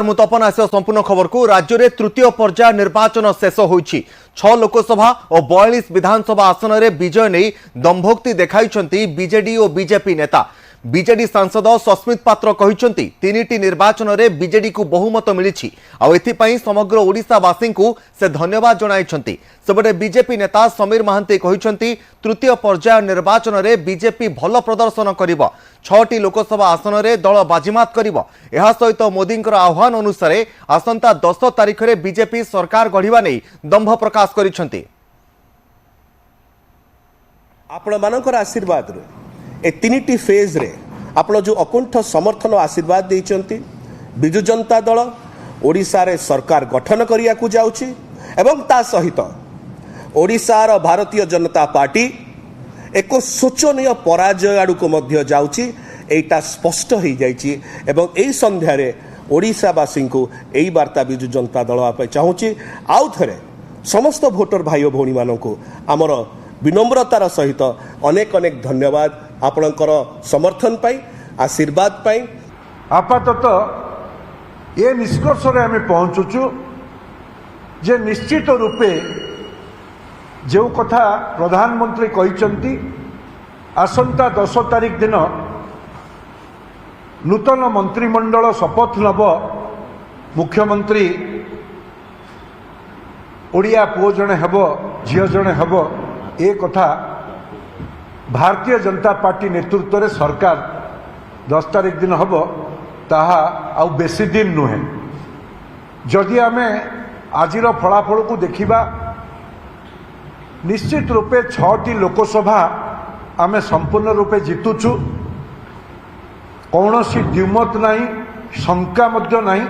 नमस्कार मु तपन आस संपूर्ण खबर को राज्य में तृतीय पर्याय निर्वाचन शेष होईछि 6 लोकसभा और 42 विधानसभा आसन में विजय नहीं दंभोक्ति देखाई बीजेडी और बीजेपी नेता बीजेडी सांसद सस्मित पात्र कहते तीनिटी निर्वाचन में बीजेडी को बहुमत मिली आउ समग्र ओडिशावासी को से धन्यवाद जणाइछन्ति। सेबटे बीजेपी नेता समीर महांती कहते तृतीय पर्याय निर्वाचन में बीजेपी भल प्रदर्शन करिब 6टी लोकसभा आसन में दल बाजीमात करिब। एहा सहित मोदी आह्वान अनुसार आसंता 10 तारिख में बीजेपी सरकार गढ़िबा नै दंभ प्रकाश करिछन्ति। आपण मानकर आशीर्वाद रे ए तीनिटी फेज रे आपण जो अकुंठ समर्थन आशीर्वाद देइचंती बिजु जनता दल ओडिशा रे सरकार गठन करिया को जाउची एवं ता सहित ओडिशा रो भारतीय जनता पार्टी एक शोचनीय पराजय आडू को मध्य जाउची एटा स्पष्ट हो जाइची एवं एई संध्या रे ओडिशावासी को एई वार्ता बिजु जनता दल आपे चाहूची आउ थरे समस्त वोटर भाई भौणी माननको आमर विनम्रतार सहित अनेक अनेक धन्यवाद आपणकर समर्थन पाई आशीर्वाद पाई। आपातत ये निष्कर्ष रे आम पहुँचुचु जे निश्चित रूपे जो कथा प्रधानमंत्री कहिसंती आसंता 10 तारिख दिन नूतन मंत्रिमंडल शपथ नब मुख्यमंत्री ओडिया पुओ जणे हेबो झियो जणे हेबो ए कथा भारतीय जनता पार्टी नेतृत्व रे सरकार 10 तारिख दिन हम ताहा आउ बेसी दिन नुहे। जदि आमे आजिर फलाफल को देखिबा निश्चित रूपे 6टी लोकसभा आमे संपूर्ण रूपे जीतुछु कौनसी द्विमत नहीं शंका मध्य नहीं।